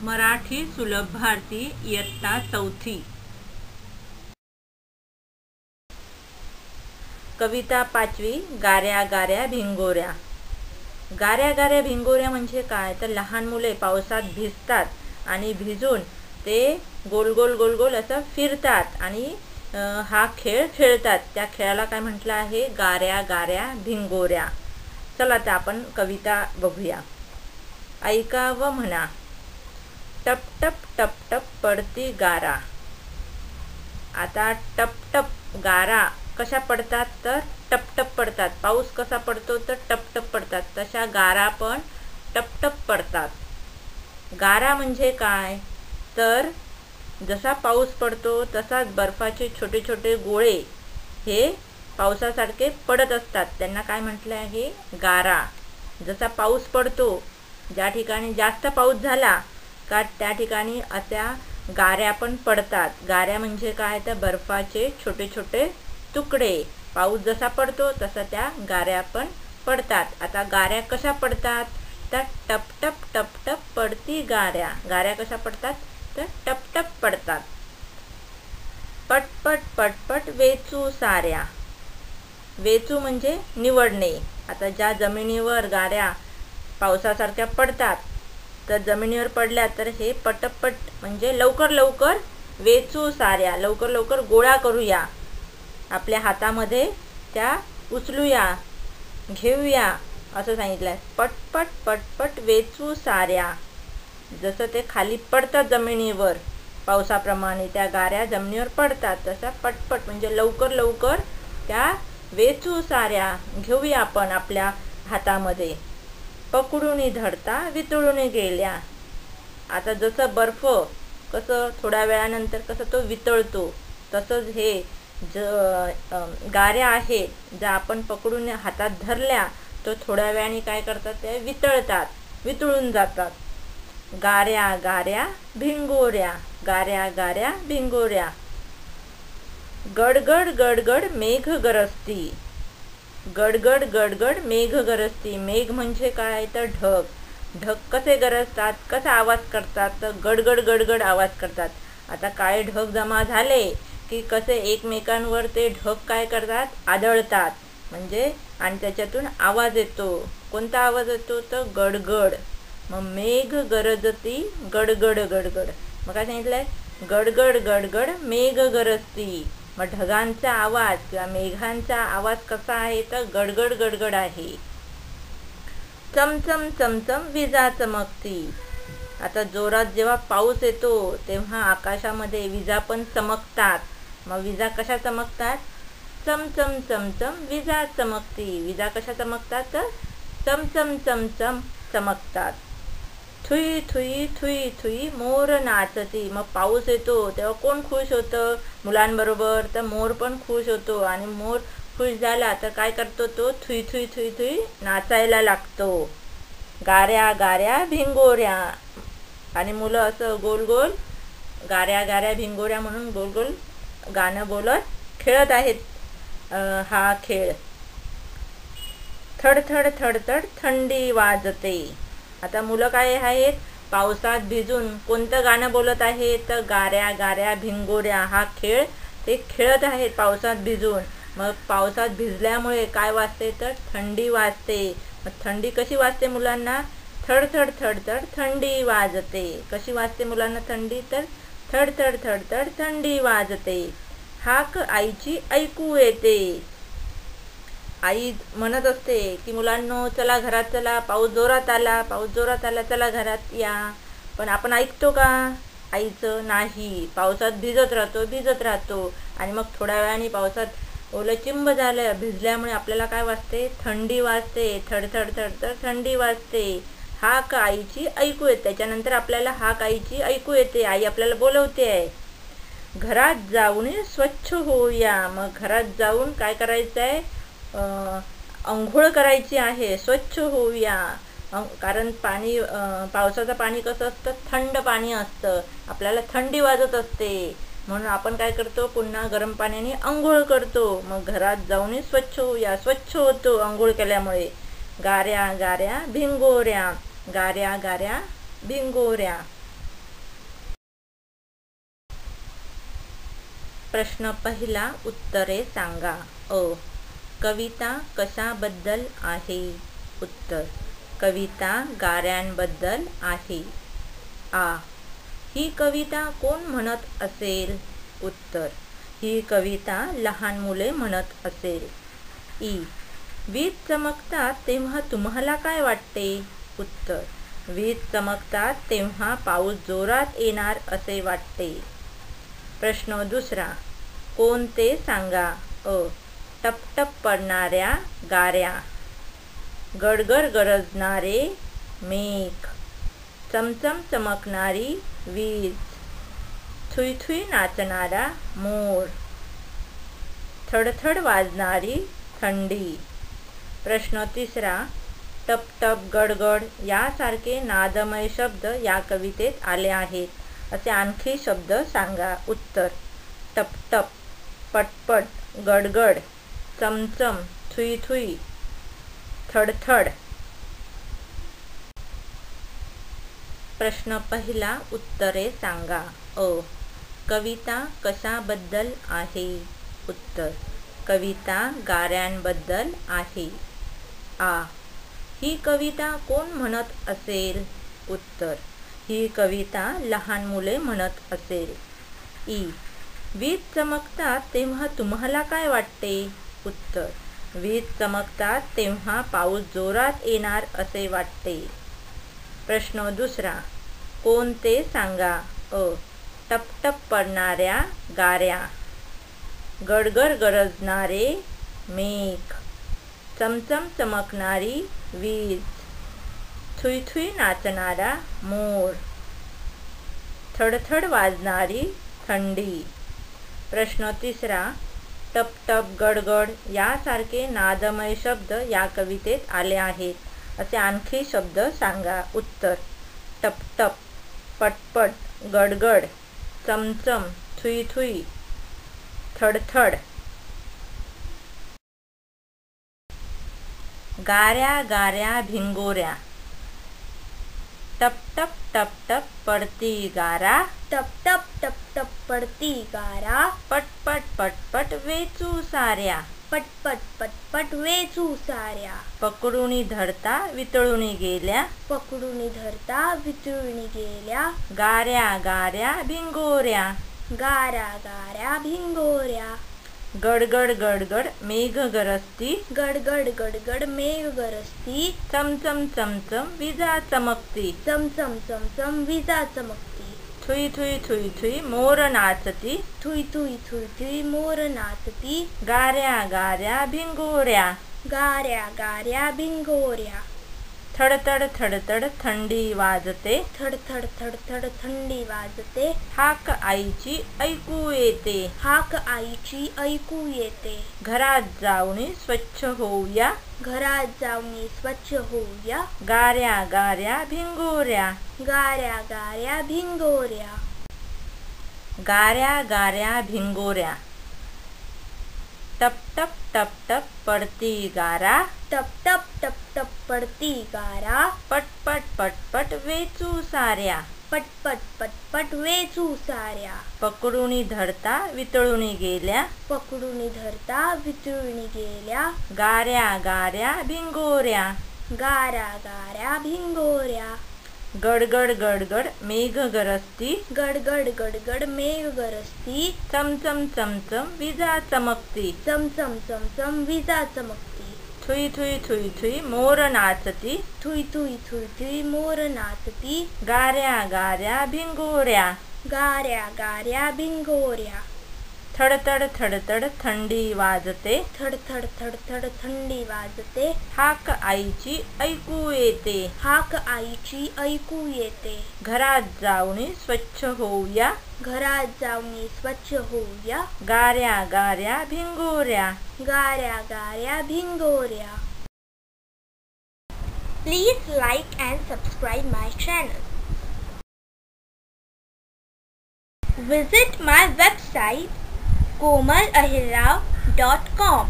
मराठी सुलभ भारती इयत्ता चौथी। कविता पाचवी। गाऱ्या गाऱ्या भिंगोऱ्या। गाऱ्या गाऱ्या भिंगोऱ्या म्हणजे काय तर लहान मुले पावसात भिजतात आणि भिजून ते गोल गोल गोल गोल असं फिरतात आणि हा खेळ खेळतात। त्या खेळाला काय म्हटलं आहे? गाऱ्या गाऱ्या भिंगोऱ्या। चला तर आपण कविता बघूया। ऐका व म्हणा। टप टप टप टप पडती गारा। आता टप टप गारा कशा पडतात तर टप टप पडतात। पाऊस कसा पडतो तर टप टप पडतात, तशा गारा पण टप टप पडतात। गारा म्हणजे काय तर जसा पाऊस पडतो तसाच बर्फाचे छोटे छोटे गोळे हे पावसासारखे पडत असतात, त्यांना काय म्हटलं आहे? गारा। जसा पाऊस पडतो, ज्या ठिकाणी जास्त पाऊस झाला का त्या ठिकाणी अशा गाऱ्या पण पडतात। गाऱ्या म्हणजे काय तर बर्फाचे छोटे छोटे तुकडे। पाऊस जसा पडतो तसा त्या गाऱ्या पण पडतात। आता गाऱ्या कशा पडतात तर टप टप टप टप पडती गाऱ्या। गाऱ्या कशा पडतात तर टप टप पडतात। पटपट पटपट वेचू साऱ्या। वेचू म्हणजे निवडणे। आता ज्या जमिनीवर गाऱ्या पावसासारख्या पडतात तर जमिनीवर पडल्या तर हे पटपट म्हणजे लवकर लवकर वेचू साऱ्या, लवकर लवकर गोळा करूया, आपल्या हातामध्ये त्या उचलूया, घेऊया असं सांगितलं आहे। पटपट पटपट वेचू साऱ्या। जसं ते खाली पडतात जमिनीवर पावसाप्रमाणे त्या गाऱ्या जमिनीवर पडतात, तसा पटपट म्हणजे लवकर लवकर त्या वेचू साऱ्या घेऊया आपण आपल्या हातामध्ये। पकडून धरता वितळून गेल्या। आता जसं बर्फ कसं थोड्या वेळानंतर कसं तो वितळतो, तसंच हे गाऱ्या आहेत ज्या आपण पकडून हातात धरल्या तर थोड्या वेळाने काय करतात ते वितळतात, वितळून जातात। गाऱ्या गाऱ्या भिंगोऱ्या। गाऱ्या गाऱ्या भिंगोऱ्या। गडगड गडगड मेघ गरजती। गडगड गडगड मेघ गरजती। मेघ म्हणजे काय तर ढग। ढग कसे गरजतात, कसा आवाज करतात तर गडगड गडगड आवाज करतात। आता काय ढग जमा झाले की कसे एकमेकांवर ते ढग काय करतात, आदळतात म्हणजे आणि त्याच्यातून आवाज येतो। कोणता आवाज येतो तर गडगड। मग मेघ गरजती गडगड गडगड। मग काय सांगितलंय? गडगड गडगड मेघ गरजती। मग ढगांचा आवाज किंवा मेघांचा आवाज कसा आहे तर गडगड गडगड आहे। चमचम चमचम विजा चमकती। आता जोरात जेव्हा पाऊस येतो तेव्हा आकाशामध्ये विजा पण चमकतात। मग विजा कशा चमकतात? चमचम चमचम विजा चमकती। विजा कशा चमकतात तर chamcham chamcham चमकतात। Thuy Thuy Thuy Thuy मोर नाचती। मग पाऊस येतो तेव्हा कोण खुश होतं मुलांबरोबर तर मोर पण खुश होतो आणि मोर खुश झाला तर काय करतो तो थुई थुई थुई थुई नाचायला लागतो। गाऱ्या गाऱ्या भिंगोऱ्या। आणि मुलं असं गोल गोल गाऱ्या गाऱ्या भिंगोऱ्या म्हणून गोल गोल गाणं बोलत खेळत आहेत हा खेळ। थडथड थडथड थंडी वाजते। आता मुलं काय आहेत पावसात भिजून कोणतं गाणं बोलत आहेत तर गाऱ्या गाऱ्या भिंगोऱ्या हा खेळ ते खेळत आहेत पावसात भिजून। मग पावसात भिजल्यामुळे काय वाजते तर थंडी वाजते। मग थंडी कशी वाजते मुलांना? थडथड थडथड थंडी वाजते। कशी वाजते मुलांना थंडी तर थडथड थडथड थंडी वाजते। हाक आईची ऐकू येते। आई म्हणत असते की मुलांनो चला घरात चला, पाऊस जोरात आला, पाऊस जोरात आला, चला घरात या। पण आपण ऐकतो का आईचं? नाही। पावसात भिजत राहतो आणि मग थोड्या वेळाने पावसात ओलं चिंब झालं, भिजल्यामुळे आपल्याला काय वाजते? थंडी वाजते। थडथड थडथड थंडी वाजते। हाक आईची ऐकू येते। त्याच्यानंतर आपल्याला हाक आईची ऐकू येते, आई आपल्याला बोलवते आहे। घरात जाऊन स्वच्छ होऊया। मग घरात जाऊन काय करायचं आहे? अंघोळ करायची आहे, स्वच्छ होऊया। कारण पाणी पावसाचं पाणी कसं असतं थंड पाणी असतं, आपल्याला थंडी वाजत असते म्हणून आपण काय करतो पुन्हा गरम पाण्याने अंघोळ करतो। मग घरात जाऊन स्वच्छ होऊया, स्वच्छ होतो अंघोळ केल्यामुळे। गाऱ्या गाऱ्या भिंगोऱ्या। गाऱ्या गाऱ्या भिंगोऱ्या। प्रश्न पहिला उत्तरे सांगा. अ. कविता कशाबद्दल आहे? उत्तर. कविता गाऱ्यांबद्दल आहे. आ. ही कविता कोण म्हणत असेल? उत्तर. ही कविता लहान मुले म्हणत असेल. ई. वीज चमकतात तेव्हा तुम्हाला काय वाटते? उत्तर. वीज चमकतात तेव्हा पाऊस जोरात येणार असे वाटते. प्रश्न दुसरा. कोणते सांगा? अ. टपटप पडणाऱ्या गाऱ्या, गडगड गरजणारे मेघ, चमचम चमकणारी वीज, थुई थुई नाचणारा मोर, थडथड वाजणारी थंडी. प्रश्न तिसरा. टपटप गडगड यासारखे नादमय शब्द या कवितेत आले आहेत. असे आणखी शब्द सांगा. उत्तर. टपटप, पटपट, गडगड, चमचम, थुई थुई, थडथड. प्रश्न पहिला उत्तरे सांगा. अ. कविता कशाबद्दल आहे? उत्तर. कविता गाऱ्यांबद्दल आहे. आ. ही कविता कोण म्हणत असेल? उत्तर. ही कविता लहान मुले म्हणत असेल. ई. वीज चमकतात तेव्हा तुम्हाला काय वाटते? उत्तर. वीज चमकतात तेव्हा पाऊस जोरात येणार असे वाटते. प्रश्न दुसरा. कोणते सांगा? अ. टपटप पडणाऱ्या गाऱ्या, गडगड गरजणारे मेघ, चमचम चमकणारी वीज, थुई थुई नाचणारा मोर, थडथड वाजणारी थंडी. प्रश्न तिसरा. टपटप गडगड यासारखे नादमय शब्द या कवितेत आले आहेत. असे आणखी शब्द सांगा. उत्तर. टपटप, पटपट, गडगड, चमचम, थुई थुई, थडथड. गाऱ्या गाऱ्या भिंगोऱ्या, टपटप टपटप पडती गारा, टपटप टपटप पडती गारा, पटपट पटपट वेचू साऱ्या, पटपट पटपट वेचू साऱ्या, पकडूनी धरता वितळूनी गेल्या, पकडूनी धरता वितळूनी गेल्या, गाऱ्या गाऱ्या भिंगोऱ्या, गाऱ्या गाऱ्या भिंगोऱ्या, गडगड गडगड मेघ गरजती, गडगड गडगड मेघ गरजती, चमचम चमचम विजा चमकती, चमचम चमचम विजा चमकती, थुई थुई थुई थुई मोर नाचती, थुई थुई थुई थुई मोर नाचती, गाऱ्या गाऱ्या भिंगोऱ्या, गाऱ्या गाऱ्या भिंगोऱ्या, थडथड थडथड थंडी वाजते, थडथड थडथड थंडी वाजते, हाक आईची ऐकू येते, हाक आईची ऐकू येते, घरात जाऊनी स्वच्छ होऊया, घरात जाऊनी स्वच्छ होऊया, गाऱ्या गाऱ्या भिंगोऱ्या, गाऱ्या गाऱ्या भिंगोऱ्या, गाऱ्या गाऱ्या भिंगोऱ्या, टपटप टपटप पडती गारा, टपटप टपटप पडती गारा, पटपट पटपट वेचू साऱ्या, पटपट पटपट वेचू साऱ्या, पकडूनी धरता वितळूनी गेल्या, पकडूनी धरता वितळूनी गेल्या, गाऱ्या गाऱ्या भिंगोऱ्या, गाऱ्या गाऱ्या भिंगोऱ्या, गडगड गडगड मेघ गरजती, गडगड गडगड मेघ गरजती, चमचम चमचम विजा चमकती, चमचम चमचम विजा चमकती, थुई थुई थुई थुई मोर नाचती, थुई थुई थुई थुई मोर नाचती, गाऱ्या गाऱ्या भिंगोऱ्या, गाऱ्या गाऱ्या भिंगोऱ्या, थडथड थडथड थंडी वाजते, थडथड थडथड थंडी वाजते, हाक आईची ऐकू येते, हाक आईची ऐकू येते, घरात जाऊनी स्वच्छ होऊया, घरात जाऊनी स्वच्छ होऊया, गाऱ्या गाऱ्या भिंगोऱ्या, गाऱ्या गाऱ्या भिंगोऱ्या. Please like and subscribe my channel. Visit my website komalahirrao.com.